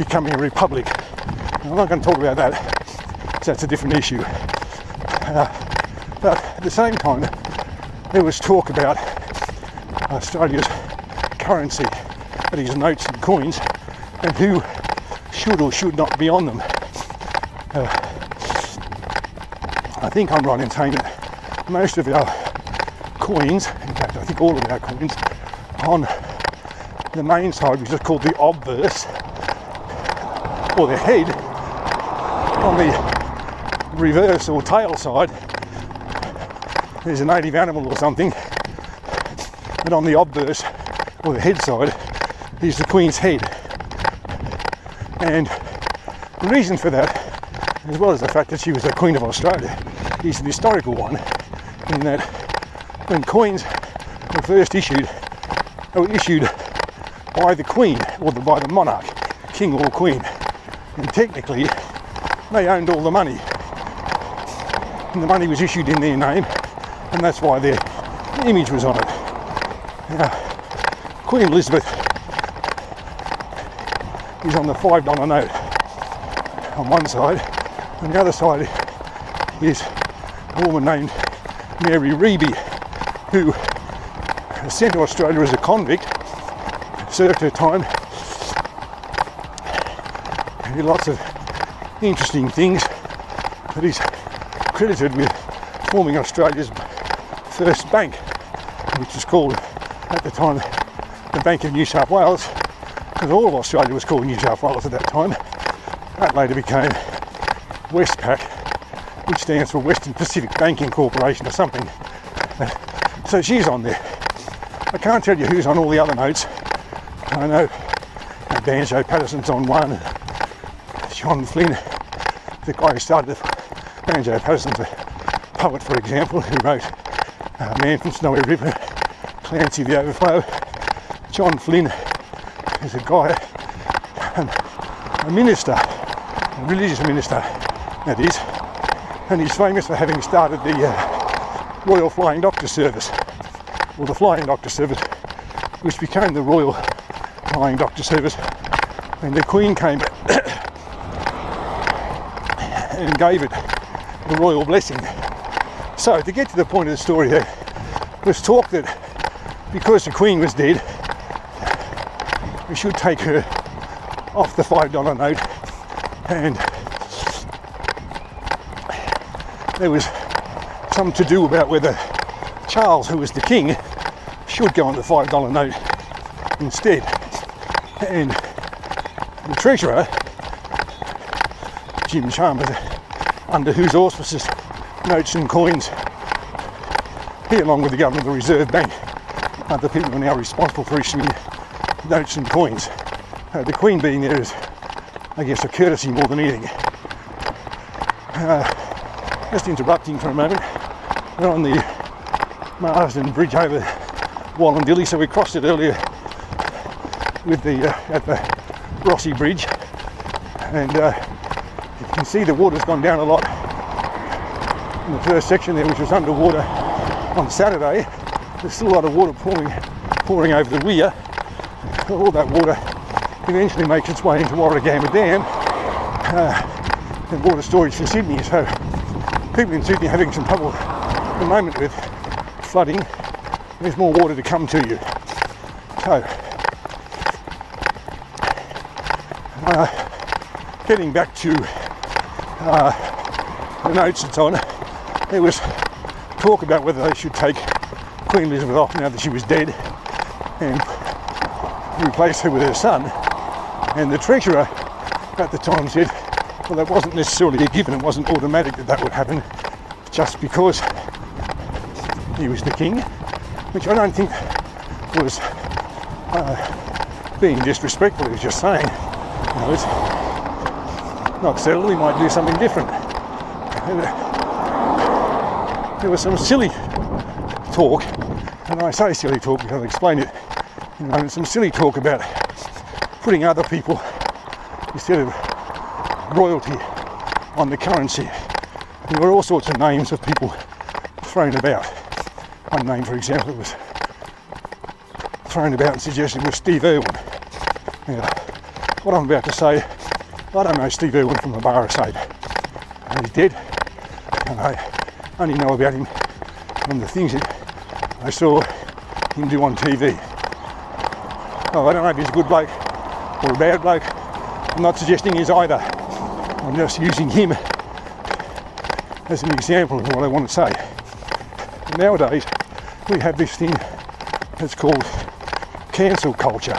becoming a republic. I'm not going to talk about that, because that's a different issue. But at the same time, there was talk about Australia's currency, that is notes and coins, and who should or should not be on them. I think I'm right in saying that most of our coins, in fact I think all of our coins, on the main side, which is called the obverse, or the head, on the reverse or tail side, there's a native animal or something, and on the obverse, or the head side, is the Queen's head. And the reason for that, as well as the fact that she was the Queen of Australia, is an historical one, in that when coins were first issued, they were issued by the Queen, or by the monarch, King or Queen, and technically they owned all the money, and the money was issued in their name, and that's why their image was on it. Now, Queen Elizabeth is on the $5 note on one side, and the other side is a woman named Mary Reeby, who was sent to Australia as a convict, served her time, and did lots of interesting things, but is credited with forming Australia's first bank, which was called at the time the Bank of New South Wales, because all of Australia was called New South Wales at that time. That later became Westpac, which stands for Western Pacific Banking Corporation or something. So she's on there. I can't tell you who's on all the other notes. I know Banjo Patterson's on one, John Flynn, the guy who started Banjo Patterson's a poet, for example, who wrote Man from Snowy River, Clancy the Overflow. John Flynn is a guy, a minister, a religious minister, that is, and he's famous for having started the Royal Flying Doctor Service, or the Flying Doctor Service, which became the Royal Flying Doctor Service when the Queen came and gave it the royal blessing. So to get to the point of the story, there was talk that because the Queen was dead, we should take her off the $5 note, and there was some to do about whether Charles, who was the king, should go on the $5 note instead. And the treasurer, Jim Chalmers, under whose auspices notes and coins, he along with the governor of the Reserve Bank, are the people who are now responsible for issuing notes and coins. The Queen being there is, I guess, a courtesy more than anything. Just interrupting for a moment, we're on the Marsden Bridge over Wallandilly, so we crossed it earlier with the at the Rossi Bridge, and you can see the water's gone down a lot in the first section there, which was underwater on Saturday. There's still a lot of water pouring over the weir. All that water eventually makes its way into Warragamba Dam and water storage for Sydney. So people in Sydney are having some trouble at the moment with flooding. There's more water to come to you. So getting back to the notes and so on, there was talk about whether they should take Queen Elizabeth off now that she was dead and replace her with her son. And the treasurer at the time said, well, that wasn't necessarily a given, it wasn't automatic that that would happen just because he was the king, which I don't think was being disrespectful. He was just saying, you know, it's not settled, we might do something different. There was some silly talk, and I say silly talk because I'll explain it in a moment, some silly talk about putting other people instead of royalty on the currency. There were all sorts of names of people thrown about. One name, for example, was thrown about and suggested was Steve Irwin. Now, what I'm about to say, I don't know Steve Irwin from a bar of soap. He's dead, and I only know about him from the things that I saw him do on TV. Oh, I don't know if he's a good bloke or a bad bloke. I'm not suggesting he's either. I'm just using him as an example of what I want to say. Nowadays, we have this thing that's called cancel culture.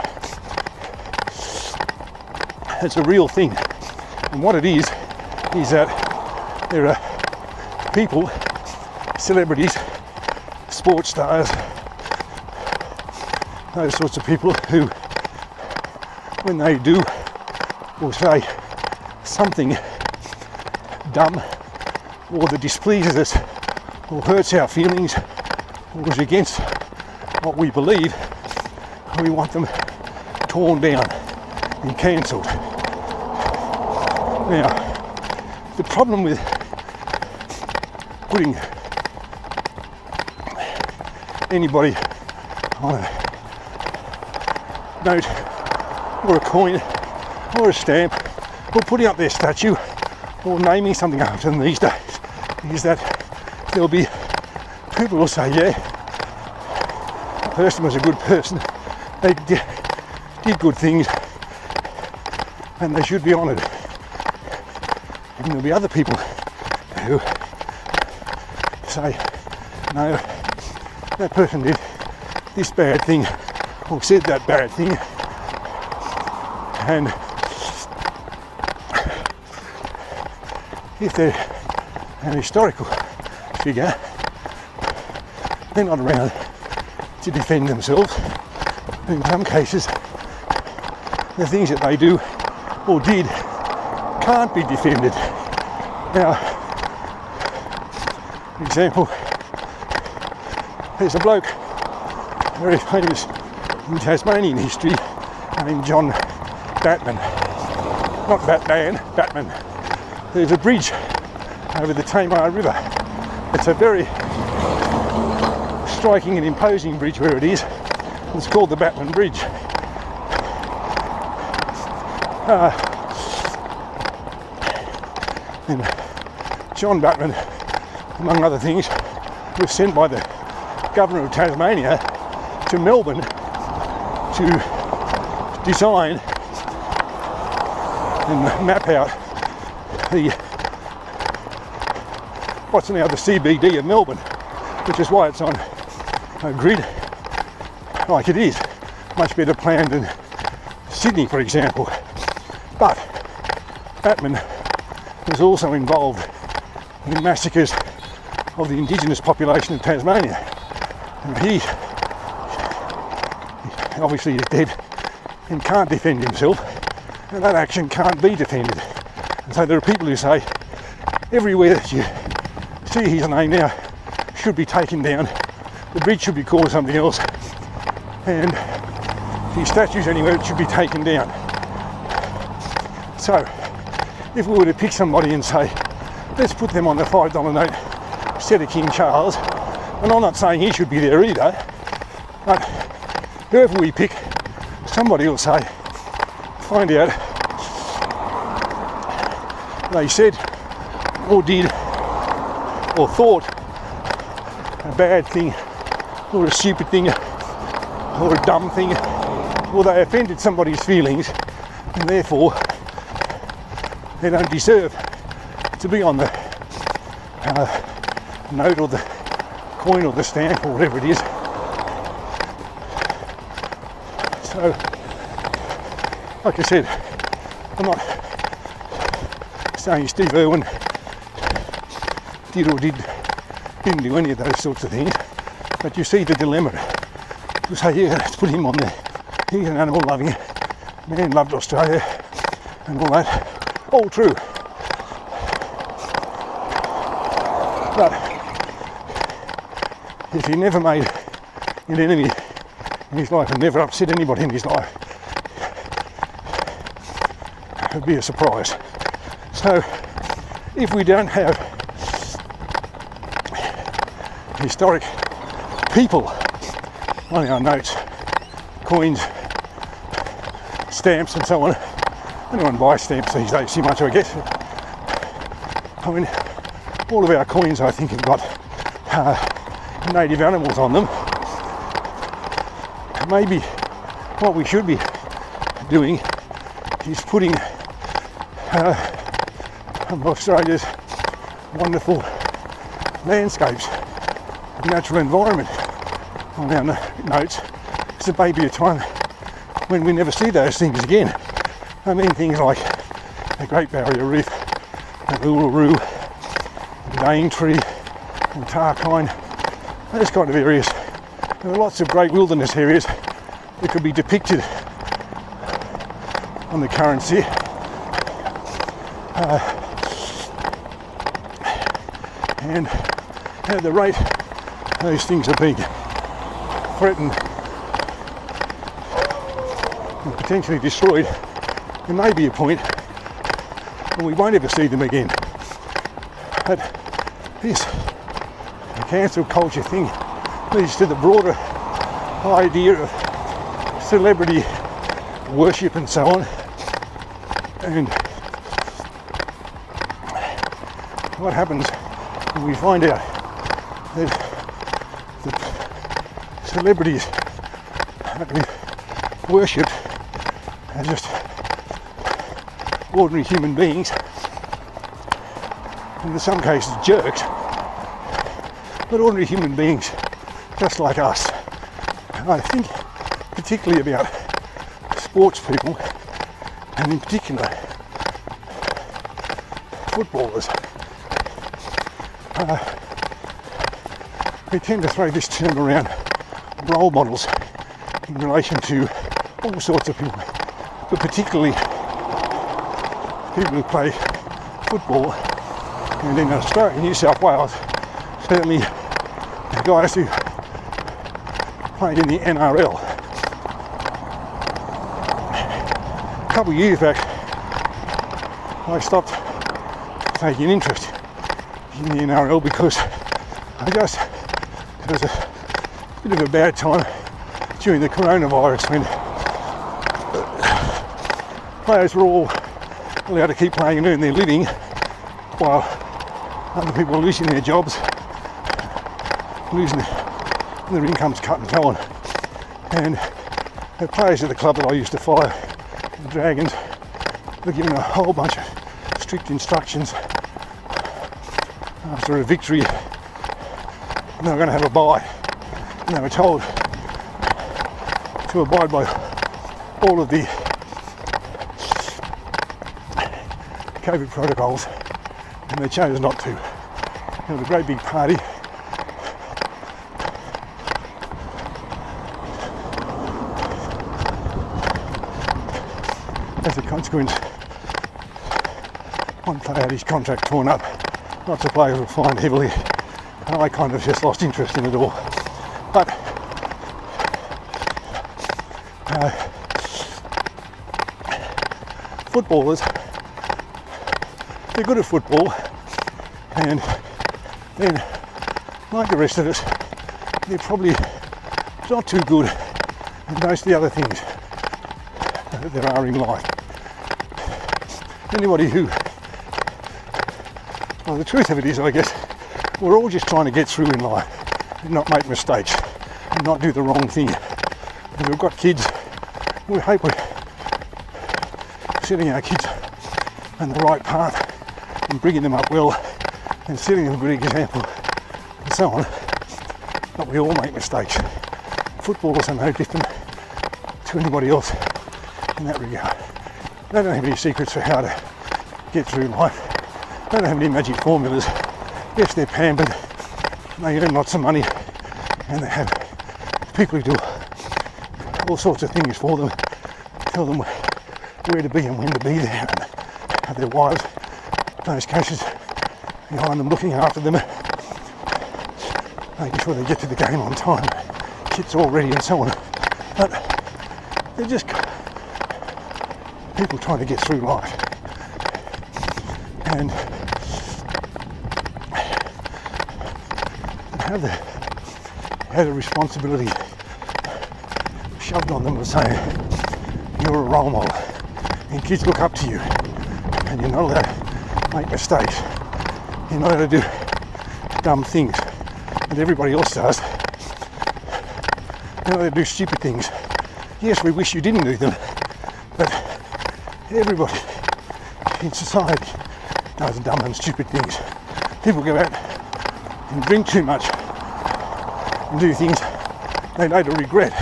It's a real thing. And what it is that there are people, celebrities, sports stars, those sorts of people who, when they do or say something dumb or that displeases us or hurts our feelings or is against what we believe, we want them torn down and cancelled. Now, the problem with putting anybody on a note or a coin or a stamp or putting up their statue or naming something after them these days is that there'll be people who'll say, yeah, that person was a good person, they did good things and they should be honoured. And there'll be other people who say, no, that person did this bad thing or said that bad thing, and if they're an historical figure, they're not around to defend themselves. In some cases, the things that they do or did can't be defended. Now, for example, there's a bloke very famous in Tasmanian history named John Batman. Not Batman, Batman. There's a bridge over the Tamar River. It's a very striking and imposing bridge where it is. It's called the Batman Bridge. And John Batman, among other things, was sent by the Governor of Tasmania to Melbourne to design and map out the what's now the CBD of Melbourne, which is why it's on a grid like it is. Much better planned than Sydney, for example. But Batman was also involved in massacres of the indigenous population of Tasmania. And he obviously is dead and can't defend himself, and that action can't be defended. And so there are people who say everywhere that you see his name now should be taken down, the bridge should be called something else, and his statues anywhere it should be taken down. So if we were to pick somebody and say, let's put them on the $5 note instead of King Charles, and I'm not saying he should be there either, but whoever we pick, somebody will say, find out they said or did or thought a bad thing or a stupid thing or a dumb thing, or they offended somebody's feelings and therefore they don't deserve to be on the note or the coin or the stamp or whatever it is. So, like I said, I'm not saying Steve Irwin did or didn't do any of those sorts of things, but you see the dilemma. You say, yeah, let's put him on there. He's an animal loving man, loved Australia and all that. All true. But if he never made an enemy in his life and never upset anybody in his life, it would be a surprise. So if we don't have historic people on our notes, coins, stamps and so on, anyone buys stamps these days too much, I guess. I mean, all of our coins, I think, have got native animals on them. Maybe what we should be doing is putting Australia's wonderful landscapes, natural environment on our notes. It's a baby of time when we never see those things again. I mean, things like the Great Barrier Reef, the Uluru, the Daintree, and Tarkine, those kind of areas. There are lots of great wilderness areas that could be depicted on the currency. And at the rate those things are being threatened and potentially destroyed, there may be a point when we won't ever see them again. But this cancel culture thing leads to the broader idea of celebrity worship and so on. And what happens when we find out that the celebrities that we worshipped are just ordinary human beings, and in some cases jerks, but ordinary human beings just like us. And I think particularly about sports people, and in particular footballers. They tend to throw this term around, role models, in relation to all sorts of people, but particularly people who play football. And in Australia, New South Wales, certainly the guys who played in the NRL. A couple of years back, I stopped taking interest in the NRL because it was a bit of a bad time during the coronavirus when players were all allowed to keep playing and earn their living while other people were losing their jobs, losing their incomes cut and so on. And the players at the club that I used to follow, the Dragons, were given a whole bunch of strict instructions after a victory. They were going to have a bye, and they were told to abide by all of the COVID protocols, and they chose not to. There was a great big party. As a consequence, one player had his contract torn up. Lots of players were fined heavily, and I kind of just lost interest in it all. But footballers, they're good at football, and then, like the rest of us, they're probably not too good at most of the other things that there are in life. Anybody who, well, the truth of it is, I guess, we're all just trying to get through in life and not make mistakes and not do the wrong thing. If we've got kids, we hope we're setting our kids on the right path and bringing them up well and setting them a good example and so on. But we all make mistakes. Footballers are no different to anybody else in that regard. They don't have any secrets for how to get through life. They don't have any magic formulas. Yes, they're pampered, they earn lots of money, and they have people who do all sorts of things for them, tell them where to be and when to be there, and have their wives, in those cases, behind them looking after them, making sure they get to the game on time, kit's all ready and so on. But they're just people trying to get through life. And have the responsibility shoved on them of saying, you're a role model, and kids look up to you, and you're not allowed to make mistakes. You're not allowed to do dumb things that everybody else does. You're not allowed to do stupid things. Yes, we wish you didn't do them, but everybody in society does dumb and stupid things. People go out and drink too much and do things they later regret.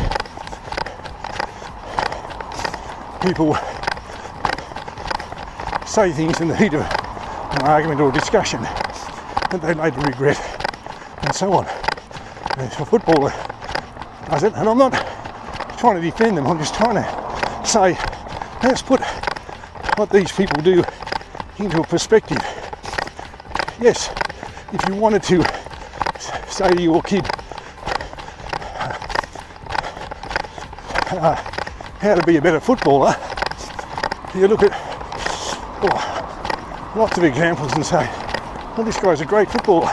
People say things in the heat of an argument or a discussion that they later regret, and so on. And if a footballer does it, and I'm not trying to defend them, I'm just trying to say, let's put what these people do into a perspective. Yes, if you wanted to say to your kid how to be a better footballer, you look at lots of examples and say, well, this guy's a great footballer.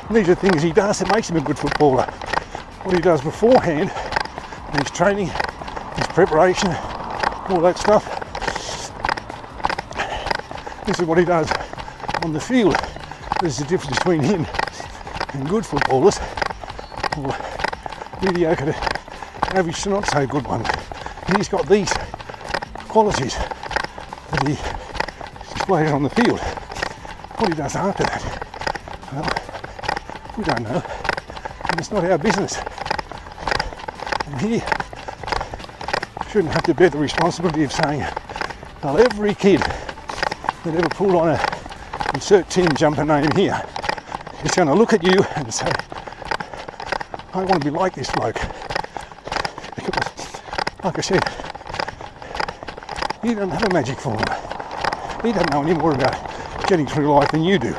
And these are things he does that makes him a good footballer. What he does beforehand, his training, his preparation, all that stuff. This is what he does on the field. There's the difference between him and good footballers, or mediocre to average to not so good ones. And he's got these qualities that he displays on the field. What he does after that, well, we don't know, and it's not our business. And he shouldn't have to bear the responsibility of saying, well, every kid that ever pulled on a insert team jumper name here is going to look at you and say, I want to be like this bloke. Because, like I said, he doesn't have a magic formula. He doesn't know any more about getting through life than you do.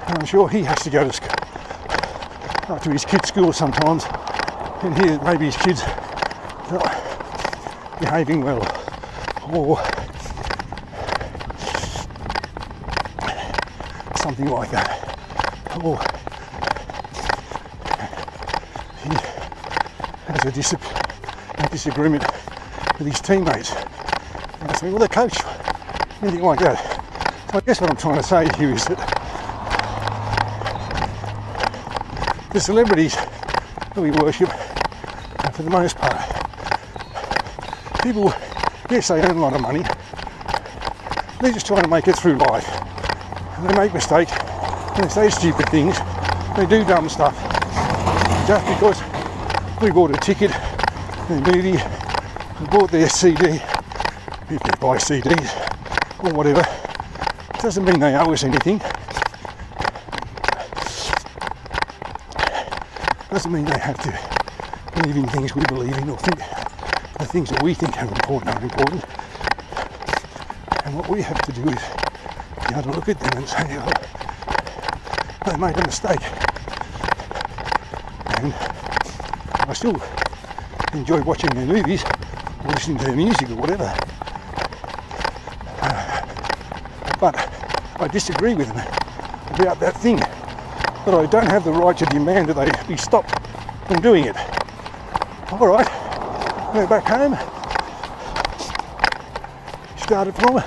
And I'm sure he has to go to his kids' school sometimes and hear that maybe his kids are not behaving well, or something like that. Or he has a disagreement with his teammates. And I say, well, the coach, anything like that. So I guess what I'm trying to say here is that the celebrities that we worship, for the most part, people, yes, they earn a lot of money. They're just trying to make it through life. And they make mistakes, and they say stupid things, they do dumb stuff. Just because we bought a ticket to the movie, we bought their CD, if they buy CDs or whatever, doesn't mean they owe us anything. Doesn't mean they have to believe in things we believe in, or think the things that we think are important are important. And what we have to do is be able to look at them and say, oh, they made a mistake. And I still enjoy watching their movies or listening to their music or whatever. But I disagree with them about that thing. But I don't have the right to demand that they be stopped from doing it. All right, we're back home. Started from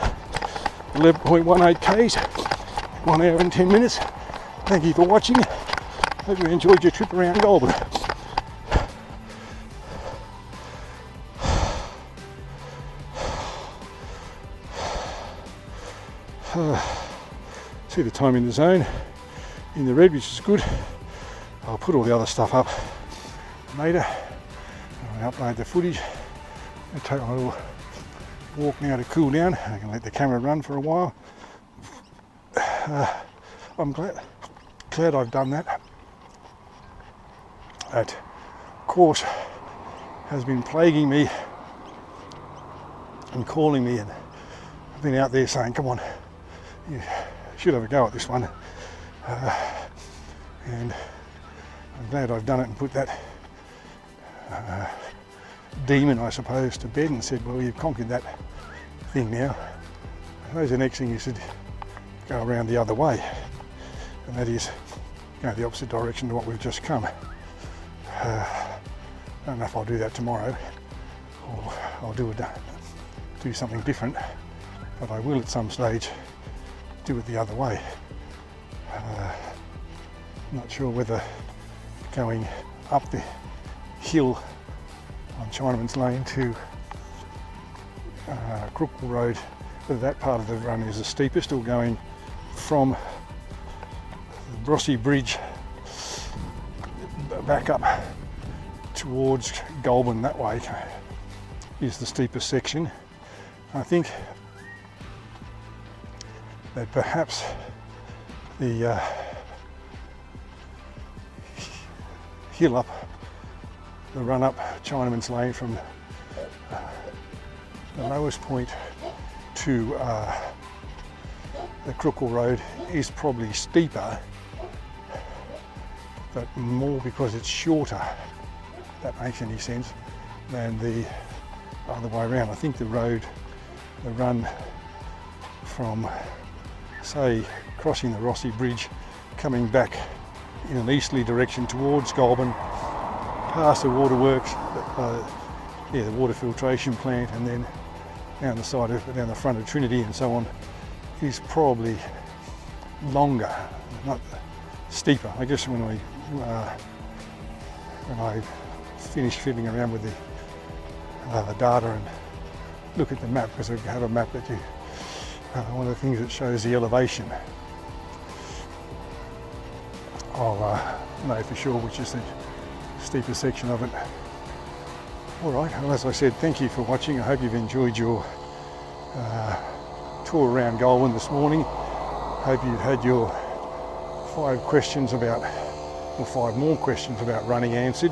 11.18 k's, 1 hour and 10 minutes. Thank you for watching. Hope you enjoyed your trip around Goulburn. See the time in the zone in the red, which is good. I'll put all the other stuff up later. I'll upload the footage. I'll take my little walk now to cool down. I can let the camera run for a while. I'm glad I've done that. That course has been plaguing me and calling me, and I've been out there saying, come on, you should have a go at this one. And I'm glad I've done it and put that demon, I suppose, to bed and said, well, you've conquered that thing now. I suppose the next thing is to go around the other way, and that is go the opposite direction to what we've just come. I don't know if I'll do that tomorrow. or I'll do something different, but I will at some stage do it the other way. Not sure whether going up the hill on Chinamans Lane to Goulburn Road, whether that part of the run is the steepest, or going from the Rossi Bridge back up towards Goulburn that way is the steepest section. I think that perhaps the hill up, the run up Chinamans Lane from the lowest point to the Goulburn Road is probably steeper, but more because it's shorter, if that makes any sense, than the other way around. I think the run from, say, crossing the Rossi Bridge, coming back in an easterly direction towards Goulburn, past the waterworks, the water filtration plant, and then down the front of Trinity and so on, is probably longer, not steeper. I guess when I finish fiddling around with the data and look at the map, because I have a map that one of the things that shows the elevation, I'll know for sure which is the steepest section of it. Alright, well, as I said, thank you for watching. I hope you've enjoyed your tour around Goulburn this morning. Hope you've had your 5 more questions about running answered.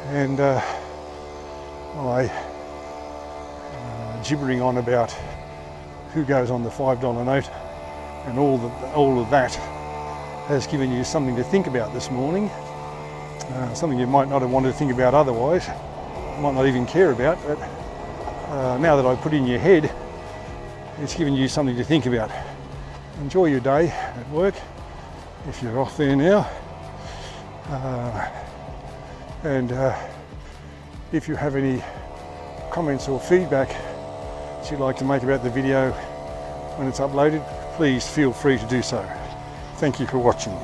And my gibbering on about who goes on the $5 note and all of that has given you something to think about this morning. Something you might not have wanted to think about otherwise, might not even care about, but now that I put it in your head, it's given you something to think about. Enjoy your day at work, if you're off there now. And if you have any comments or feedback that you'd like to make about the video when it's uploaded, please feel free to do so. Thank you for watching.